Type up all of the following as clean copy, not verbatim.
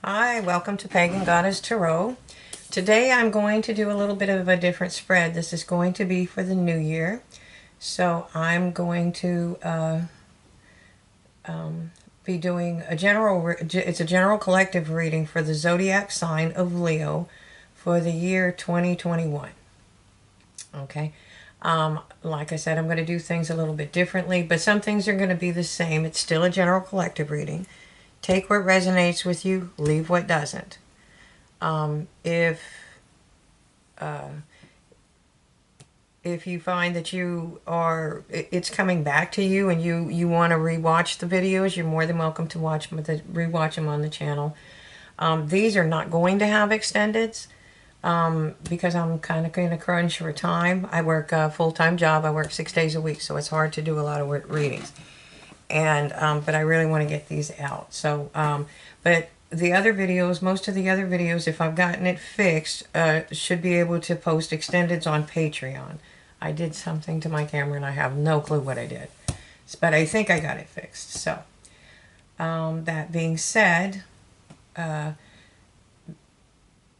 Hi, welcome to Pagan Goddess Tarot. Today I'm going to do a little bit of a different spread. This is going to be for the new year. So I'm going to be doing it's a general collective reading for the zodiac sign of Leo for the year 2021. Okay. Like I said, I'm going to do things a little bit differently, but some things are going to be the same. It's still a general collective reading. Take what resonates with you, leave what doesn't. If if you find that it's coming back to you and you want to rewatch the videos, you're more than welcome to rewatch them on the channel. These are not going to have extendeds because I'm kind of in a crunch for time. I work a full-time job. I work 6 days a week, so it's hard to do a lot of readings. And but I really want to get these out. So, but the other videos, most of the other videos, if I've gotten it fixed, should be able to post extendeds on Patreon. I did something to my camera and I have no clue what I did, but I think I got it fixed. So, that being said, like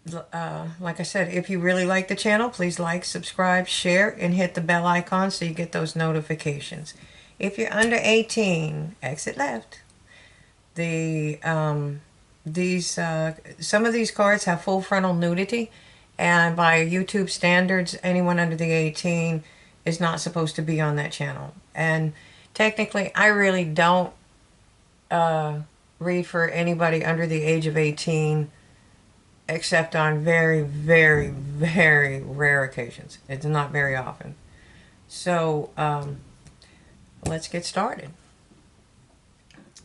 I said, if you really like the channel, please like, subscribe, share, and hit the bell icon so you get those notifications. If you're under 18, exit left. The some of these cards have full frontal nudity, and by YouTube standards, anyone under the 18 is not supposed to be on that channel. And technically, I really don't read for anybody under the age of 18 except on very, very, very rare occasions. It's not very often. So let's get started.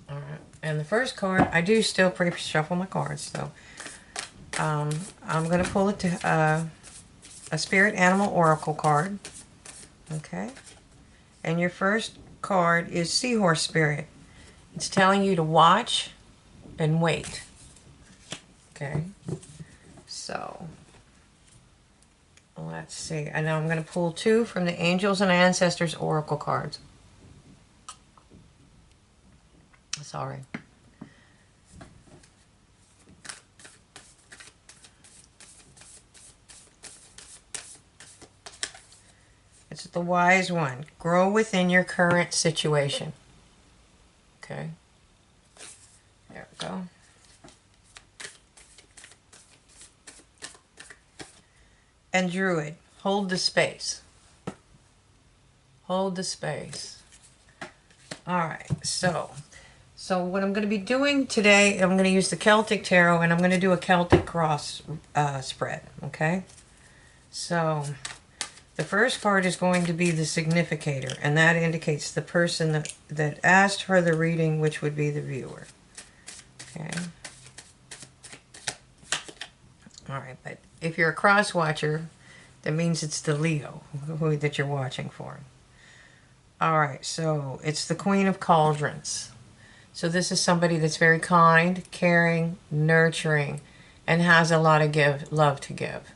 All right. And the first card, I do still pre-shuffle my cards, so I'm going to pull a Spirit Animal Oracle card. Okay. And your first card is Seahorse Spirit. It's telling you to watch and wait. Okay. So, let's see. And now I'm going to pull two from the Angels and Ancestors Oracle cards. Sorry. It's the Wise One. Grow within your current situation. Okay. There we go. And Druid. Hold the space. Hold the space. Alright, so what I'm going to be doing today, I'm going to use the Celtic Tarot, and I'm going to do a Celtic cross spread, okay? So, the first card is going to be the Significator, and that indicates the person that asked for the reading, which would be the viewer. Okay. Alright, but if you're a cross watcher, that means it's the Leo that you're watching for. Alright, so it's the Queen of Cauldrons. So this is somebody that's very kind, caring, nurturing, and has a lot of love to give.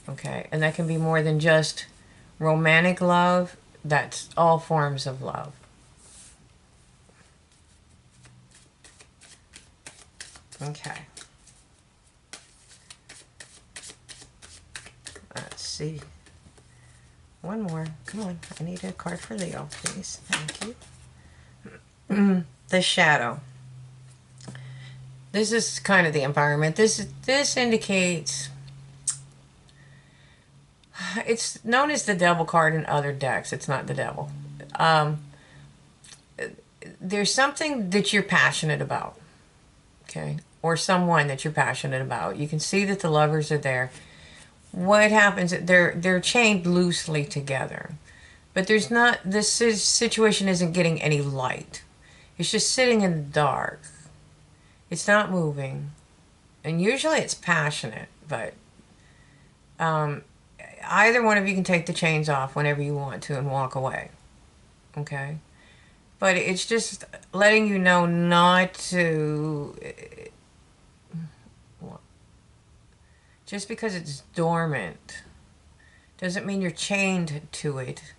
Okay, and that can be more than just romantic love. That's all forms of love. Okay. Let's see. One more. Come on. I need a card for Leo, please. Thank you. The Shadow. This is kind of the environment. This indicates... It's known as the Devil card in other decks. It's not the Devil. There's something that you're passionate about. Okay? Or someone that you're passionate about. You can see that the lovers are there. What happens, they're chained loosely together. But there's not, this situation isn't getting any light. It's just sitting in the dark. It's not moving. And usually it's passionate, but either one of you can take the chains off whenever you want to and walk away. Okay? But it's just letting you know not to... Just because it's dormant doesn't mean you're chained to it.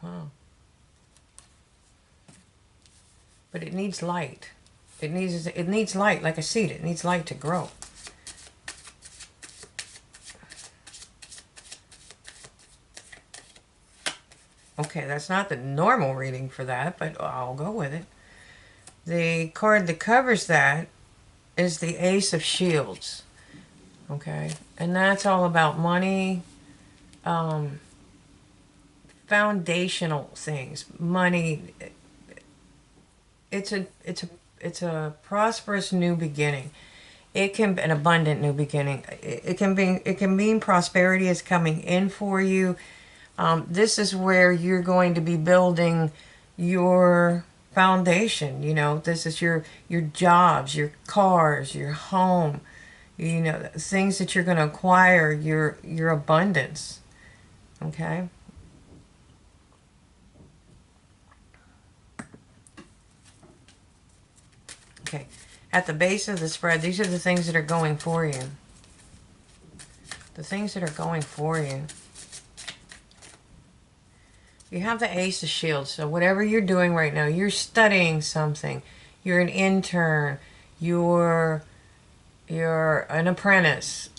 Wow. But it needs light. It needs light, like a seed. It needs light to grow. Okay, that's not the normal reading for that, but I'll go with it. The card that covers that is the Ace of Shields. Okay, and that's all about money, foundational things. Money. It's a prosperous new beginning. It can be an abundant new beginning. It can mean prosperity is coming in for you. This is where you're going to be building your foundation. You know, this is your jobs, your cars, your home. You know, things that you're going to acquire, your abundance. Okay. Okay. At the base of the spread, these are the things that are going for you. The things that are going for you. You have the Ace of Shields. So whatever you're doing right now, you're studying something. You're an intern. You're an apprentice.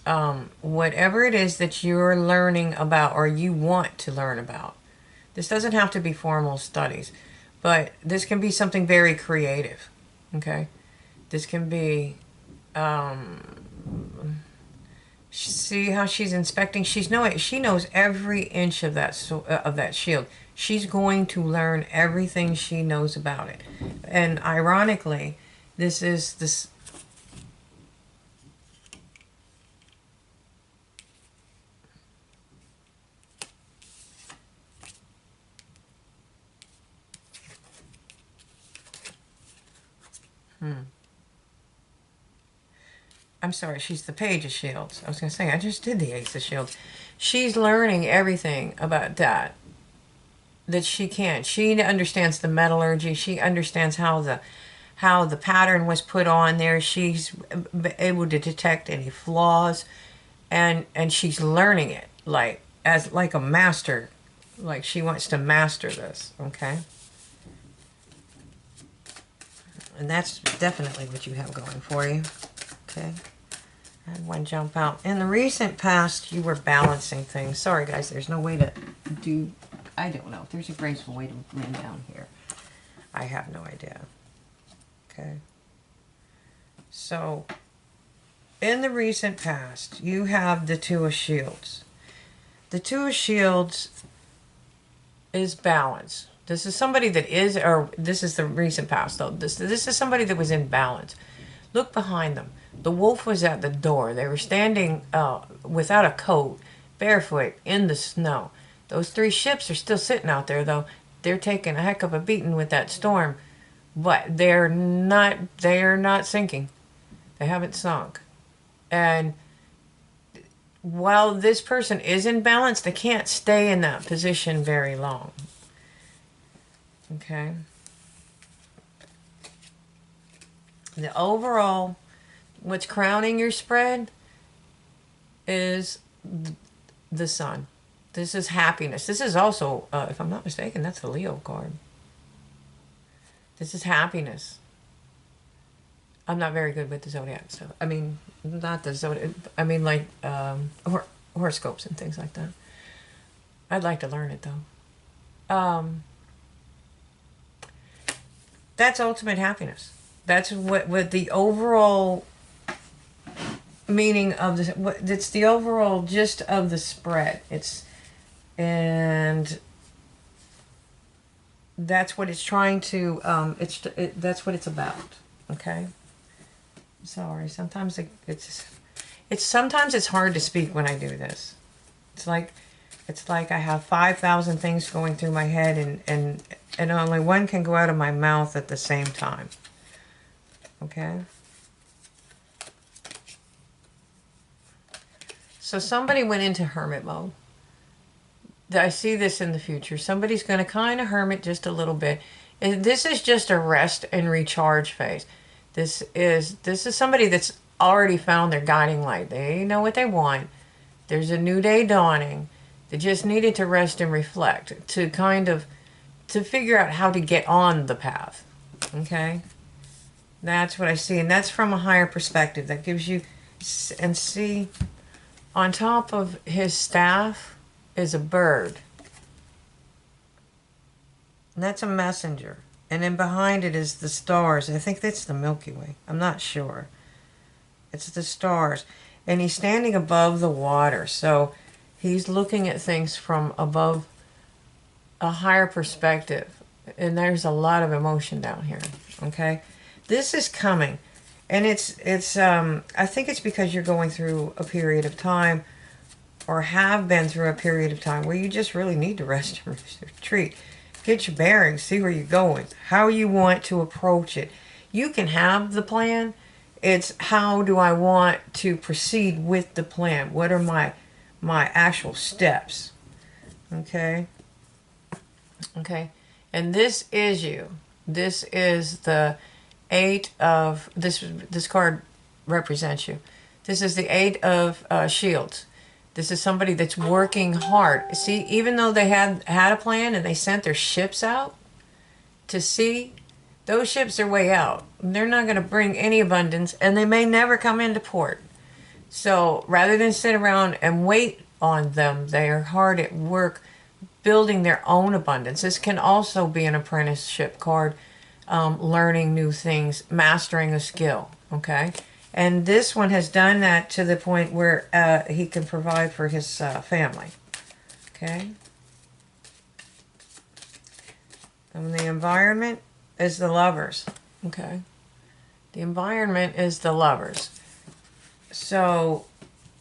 Whatever it is that you're learning about or you want to learn about. This doesn't have to be formal studies, but this can be something very creative. Okay? This can be, see how she's inspecting. She knows every inch of that shield. She's going to learn everything she knows about it. And ironically, this is this. I'm sorry, she's the Page of Shields. I was going to say, I just did the Ace of Shields. She's learning everything about that she can. She understands the metallurgy. She understands how the pattern was put on there. She's able to detect any flaws, and she's learning it like a master. Like she wants to master this, okay? And that's definitely what you have going for you. Okay. I had one jump out. In the recent past, you were balancing things. Sorry, guys, there's no way to do... I don't know if there's a graceful way to bring down here. I have no idea. Okay. So, in the recent past, you have the Two of Shields. The Two of Shields is balance. This is somebody that is, or this is the recent past, though. This is somebody that was in balance. Look behind them. The wolf was at the door. They were standing without a coat, barefoot, in the snow. Those three ships are still sitting out there, though. They're taking a heck of a beating with that storm. But they are not sinking. They haven't sunk. And while this person is in balance, they can't stay in that position very long. Okay? The overall, what's crowning your spread is the sun. This is happiness. This is also, if I'm not mistaken, that's the Leo card. This is happiness. I'm not very good with the zodiac, so I mean, not the zodiac. I mean, like horoscopes and things like that. I'd like to learn it though. That's ultimate happiness. That's what the overall meaning of the. It's the overall gist of the spread. And that's what it's trying to. That's what it's about. Okay. Sorry. Sometimes sometimes it's hard to speak when I do this. It's like I have 5,000 things going through my head, and only one can go out of my mouth at the same time. Okay? So somebody went into hermit mode. I see this in the future. Somebody's going to kind of hermit just a little bit. And this is just a rest and recharge phase. This is somebody that's already found their guiding light. They know what they want. There's a new day dawning. They just needed to rest and reflect to figure out how to get on the path. Okay? That's what I see, and that's from a higher perspective. That gives you, and see, on top of his staff is a bird. And that's a messenger. And then behind it is the stars. I think that's the Milky Way. I'm not sure. It's the stars. And he's standing above the water. So he's looking at things from above a higher perspective. And there's a lot of emotion down here. Okay? This is coming. And I think it's because you're going through a period of time, or have been through a period of time, where you just really need to rest and retreat. Get your bearings, see where you're going, how you want to approach it. You can have the plan. It's how do I want to proceed with the plan? What are my actual steps? Okay? Okay. And this is you. This is the Eight of, this card represents you. This is the Eight of Shields. This is somebody that's working hard. See, even though they had a plan and they sent their ships out to sea, those ships are way out. They're not going to bring any abundance, and they may never come into port. So rather than sit around and wait on them, they are hard at work building their own abundance. This can also be an apprenticeship card, learning new things, mastering a skill, okay? And this one has done that to the point where he can provide for his family. Okay. And the environment is the Lovers. Okay. The environment is the Lovers. So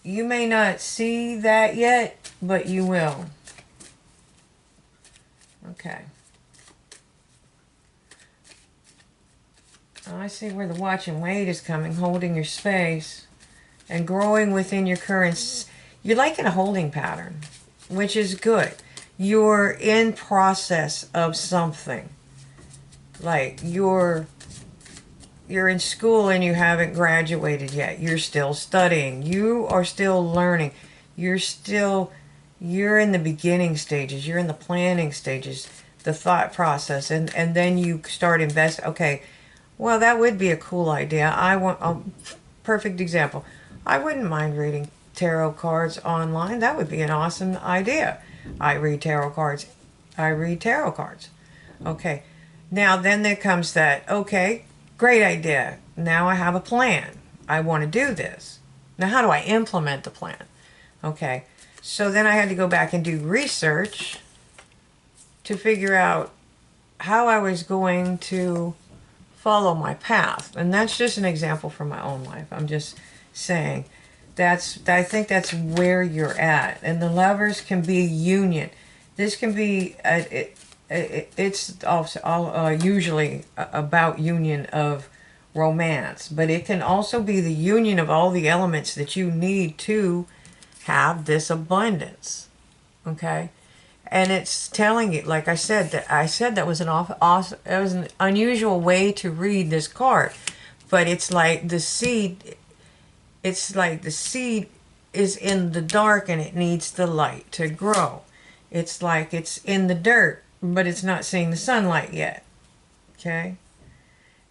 you may not see that yet, but you will. Okay. I see where the watch and wait is coming, holding your space and growing within your current. You're like in a holding pattern, which is good. You're in process of something. Like you're in school and you haven't graduated yet. You're still studying. You are still learning. You're in the beginning stages. You're in the planning stages, the thought process, and then you start investing. Okay. Well, that would be a cool idea. I want a perfect example. I wouldn't mind reading tarot cards online. That would be an awesome idea. I read tarot cards. Okay. Now then there comes that, okay, great idea. Now I have a plan. I want to do this. Now how do I implement the plan? Okay. So then I had to go back and do research to figure out how I was going to follow my path. And that's just an example from my own life. I'm just saying I think that's where you're at. And the Lovers can be union. This can be it's also usually about union of romance, but it can also be the union of all the elements that you need to have this abundance. Okay? And it's telling you, like I said, that was it was an unusual way to read this card. But it's like the seed is in the dark and it needs the light to grow. It's like it's in the dirt, but it's not seeing the sunlight yet. Okay?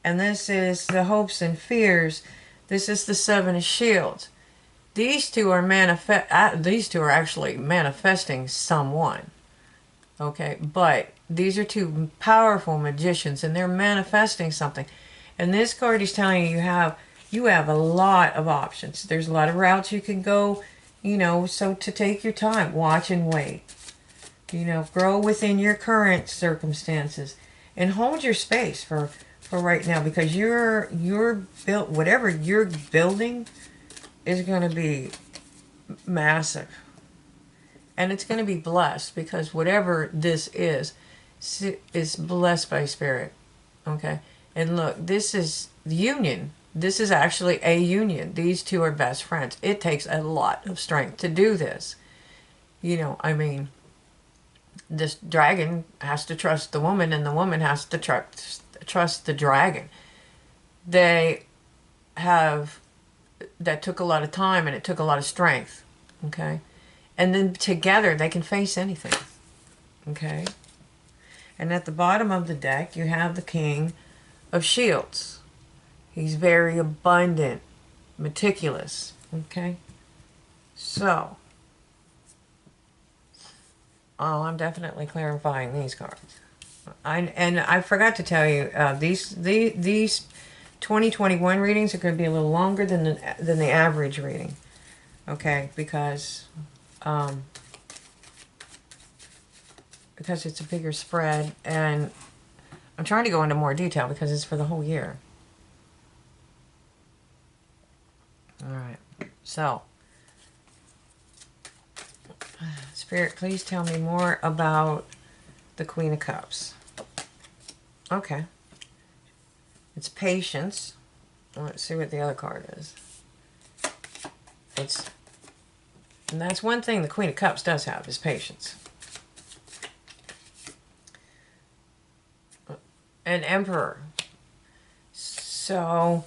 And this is the hopes and fears. This is the Seven of Shields. These two are actually manifesting someone. Okay, but these are two powerful magicians and they're manifesting something. And this card is telling you you have a lot of options. There's a lot of routes you can go, so to take your time, watch and wait. Grow within your current circumstances and hold your space for right now, because you're built, whatever you're building is going to be massive. And it's going to be blessed, because whatever this is blessed by Spirit. Okay? And look, this is the union. This is actually a union. These two are best friends. It takes a lot of strength to do this. This dragon has to trust the woman, and the woman has to trust the dragon. That took a lot of time, and it took a lot of strength. Okay? And then together they can face anything. Okay? And at the bottom of the deck you have the King of Shields. He's very abundant, meticulous. Okay? So, oh, I'm definitely clarifying these cards. And I forgot to tell you, these 2021 readings are going to be a little longer than the average reading. Okay? Because it's a bigger spread, and I'm trying to go into more detail because it's for the whole year. All right. So, Spirit, please tell me more about the Queen of Cups. Okay. It's patience. Let's see what the other card is. And that's one thing the Queen of Cups does have, is patience. An Emperor. So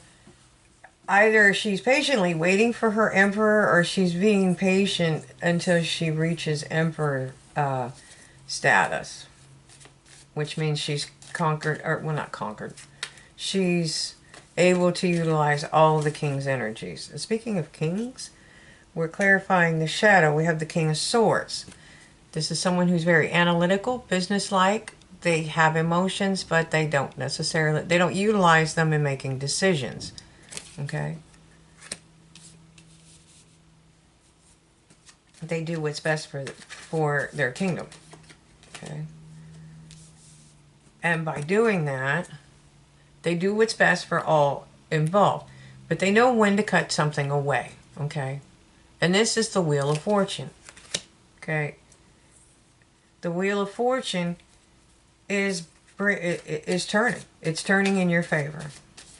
either she's patiently waiting for her Emperor, or she's being patient until she reaches Emperor status, which means she's conquered, or well, not conquered. She's able to utilize all the King's energies. And speaking of Kings, we're clarifying the shadow. We have the King of Swords. This is someone who's very analytical, businesslike. They have emotions, but they don't utilize them in making decisions. Okay? They do what's best for their kingdom. Okay? And by doing that, they do what's best for all involved. But they know when to cut something away. Okay? And this is the Wheel of Fortune. Okay? The Wheel of Fortune is turning. It's turning in your favor.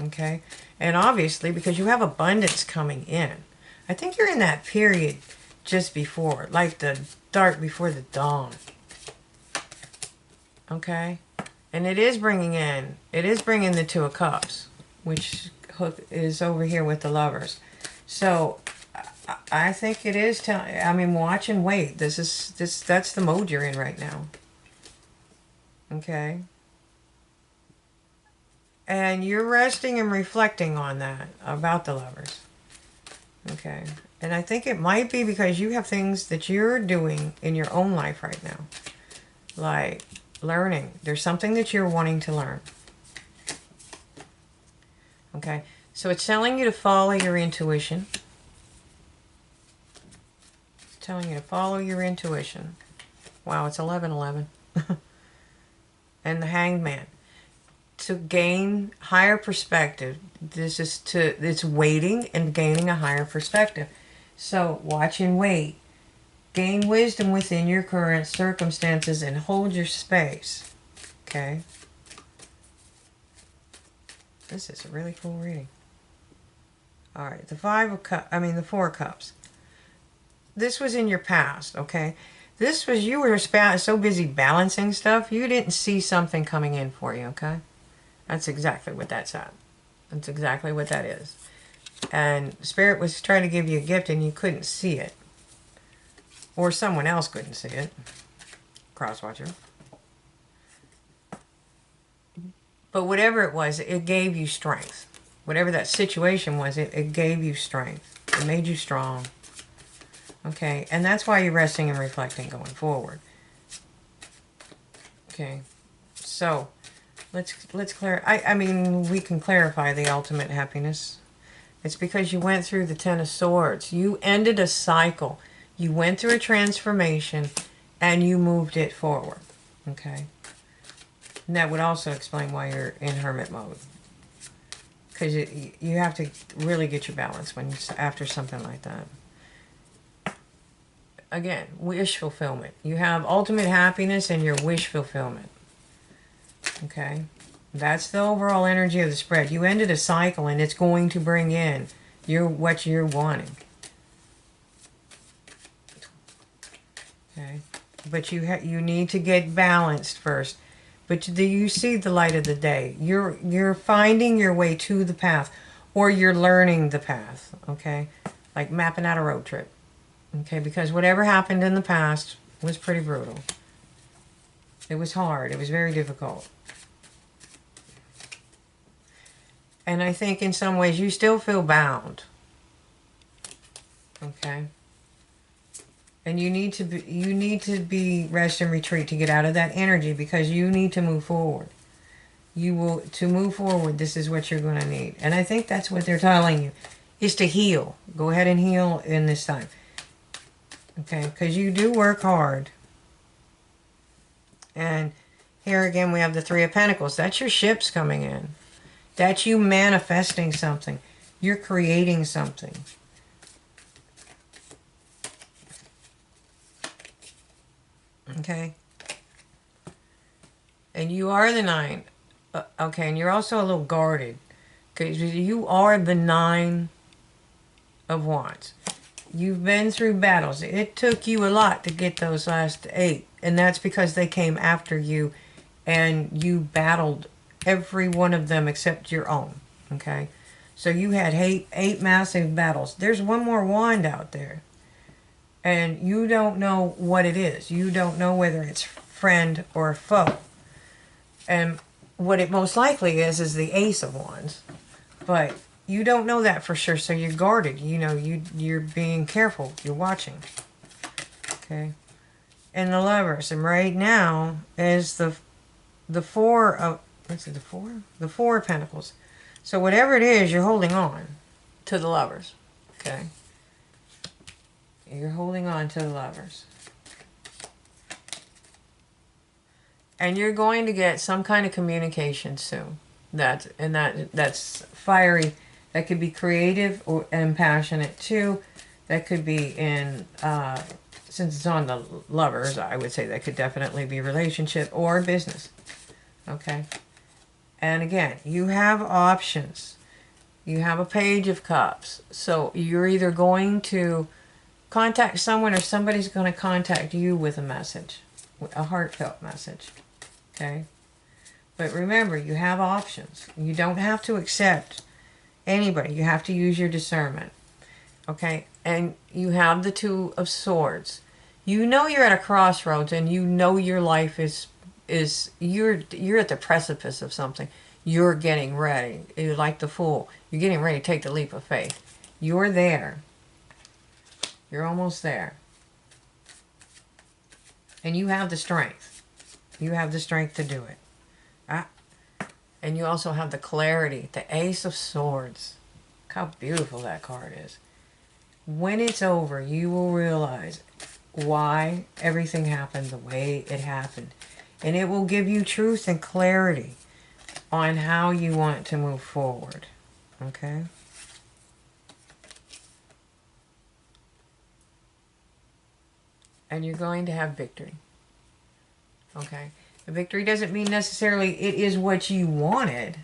Okay? And obviously, because you have abundance coming in. I think you're in that period just before, like the dark before the dawn. Okay? And it is bringing the Two of Cups, which is over here with the Lovers. So I think it is watch and wait. That's the mode you're in right now. Okay? And you're resting and reflecting on that, about the Lovers. Okay? And I think it might be because you have things that you're doing in your own life right now. Like learning. There's something that you're wanting to learn. Okay? So it's telling you to follow your intuition. It's telling you to follow your intuition. Wow, it's 11:11. And the Hanged Man. To gain higher perspective. It's waiting and gaining a higher perspective. So watch and wait. Gain wisdom within your current circumstances and hold your space. Okay? This is a really cool reading. Alright, the Four of Cups. This was in your past, okay? You were so busy balancing stuff, you didn't see something coming in for you, okay? That's exactly what that's at. That's exactly what that is. And Spirit was trying to give you a gift and you couldn't see it. Or someone else couldn't see it. Crosswatcher. But whatever it was, it gave you strength. Whatever that situation was, it gave you strength. It made you strong. Okay, and that's why you're resting and reflecting going forward. Okay, so let's we can clarify the ultimate happiness. It's because you went through the Ten of Swords. You ended a cycle. You went through a transformation, and you moved it forward. Okay, and that would also explain why you're in hermit mode. Because you have to really get your balance after something like that. Again, wish fulfillment. You have ultimate happiness and your wish fulfillment. Okay? That's the overall energy of the spread. You ended a cycle and it's going to bring in what you're wanting. Okay? But you need to get balanced first. But do you see the light of the day? You're finding your way to the path, or you're learning the path. Okay? Like mapping out a road trip. Okay, because whatever happened in the past was pretty brutal. It was hard. It was very difficult. And I think in some ways you still feel bound. Okay? And you need to be rest and retreat to get out of that energy, because you need to move forward. You will, to move forward, this is what you're going to need. And I think that's what they're telling you, is to heal. Go ahead and heal in this time. Okay? Because you do work hard. And here again we have the Three of Pentacles. That's your ships coming in. That's you manifesting something. You're creating something. Okay? And you are the Nine. Okay, and you're also a little guarded. Because you are the Nine of Wands. You've been through battles. It took you a lot to get those last 8. And that's because they came after you. And you battled every one of them except your own. Okay? So you had 8 massive battles. There's one more wand out there. And you don't know what it is. You don't know whether it's friend or foe. And what it most likely is the Ace of Wands. But you don't know that for sure, so you're guarded. You know, you're being careful. You're watching. Okay? And the Lovers. And right now is the Four of... What's it, the Four? The Four of Pentacles. So whatever it is, you're holding on to the Lovers. Okay? You're holding on to the Lovers. And you're going to get some kind of communication soon. That's fiery. That could be creative and passionate too. That could be in, since it's on the Lovers, I would say that could definitely be relationship or business. Okay? And again, you have options. You have a Page of Cups. So you're either going to contact someone, or somebody's going to contact you with a message. A heartfelt message. Okay? But remember, you have options. You don't have to accept anybody. You have to use your discernment. Okay? And you have the Two of Swords. You know you're at a crossroads, and you know your life is you're at the precipice of something. You're getting ready. You're like the Fool. You're getting ready to take the leap of faith. You're there. You're almost there. And you have the strength. You have the strength to do it. And you also have the clarity, the Ace of Swords. Look how beautiful that card is. When it's over, you will realize why everything happened the way it happened. And it will give you truth and clarity on how you want to move forward. Okay? And you're going to have victory. Okay? The victory doesn't mean necessarily it is what you wanted.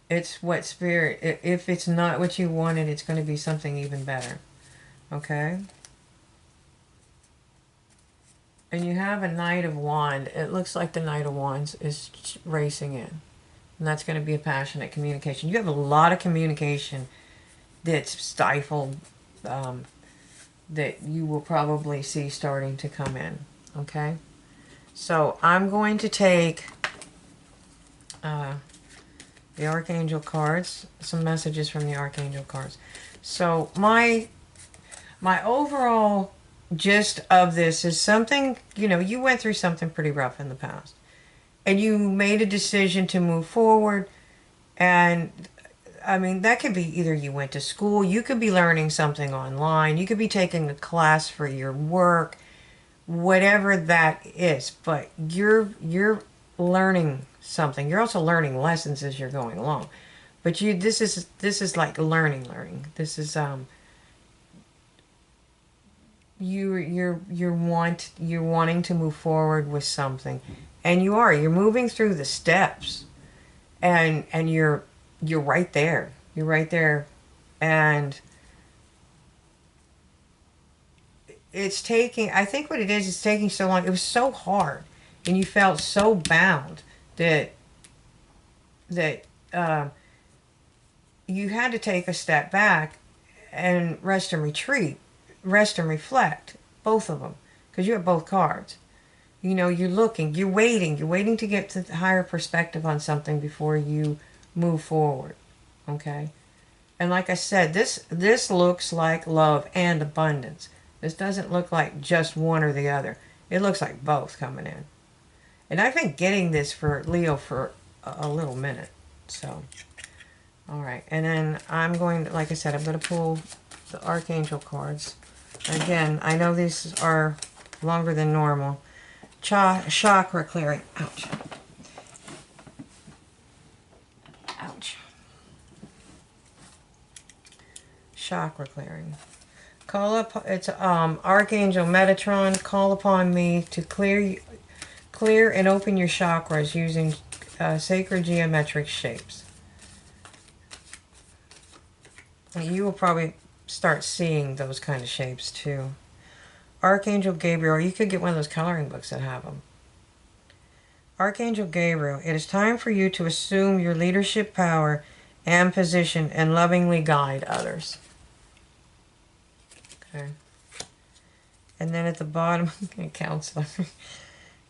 It's what Spirit... If it's not what you wanted, it's going to be something even better. Okay? And you have a Knight of Wands. It looks like the Knight of Wands is racing in. And that's going to be a passionate communication. You have a lot of communication that's stifled, that you will probably see starting to come in. Okay? So I'm going to take the Archangel cards, some messages from the Archangel cards. So my overall gist of this is something, you know, you went through something pretty rough in the past. And you made a decision to move forward. And, I mean, that could be either you went to school, you could be learning something online, you could be taking a class for your work, whatever that is. But you're learning something. You're also learning lessons as you're going along. But this is like learning. This is you're wanting to move forward with something, and you're moving through the steps, and you're right there. You're right there, and it's taking. I think what it is, it's taking so long. It was so hard, and you felt so bound that you had to take a step back and rest and retreat. Rest and reflect, both of them, because you have both cards. You know, you're looking, you're waiting to get to the higher perspective on something before you move forward. Okay? And like I said, this looks like love and abundance. This doesn't look like just one or the other. It looks like both coming in. And I've been getting this for Leo for a little minute. So, all right. And then I'm going to, like I said, I'm going to pull the Archangel cards. Again, I know these are longer than normal. Chakra clearing. Ouch. Ouch. Chakra clearing. Call up. It's Archangel Metatron. Call upon me to clear and open your chakras using sacred geometric shapes. You will probably start seeing those kind of shapes too. Archangel Gabriel, you could get one of those coloring books that have them. Archangel Gabriel, it is time for you to assume your leadership power and position and lovingly guide others. Okay. And then at the bottom, counselor.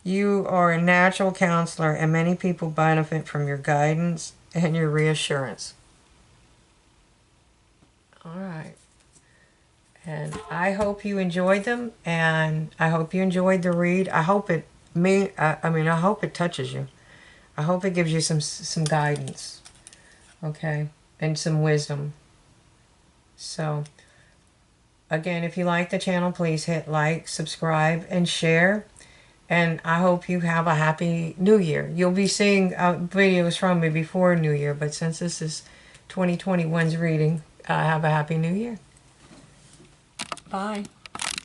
You are a natural counselor and many people benefit from your guidance and your reassurance. All right. And I hope you enjoyed them, and I hope you enjoyed the read. I hope it I hope it touches you. I hope it gives you some guidance. Okay? And some wisdom. So, again, if you like the channel, please hit like, subscribe, and share. And I hope you have a happy New Year. You'll be seeing videos from me before New Year, but since this is 2021's reading, have a happy New Year. Bye.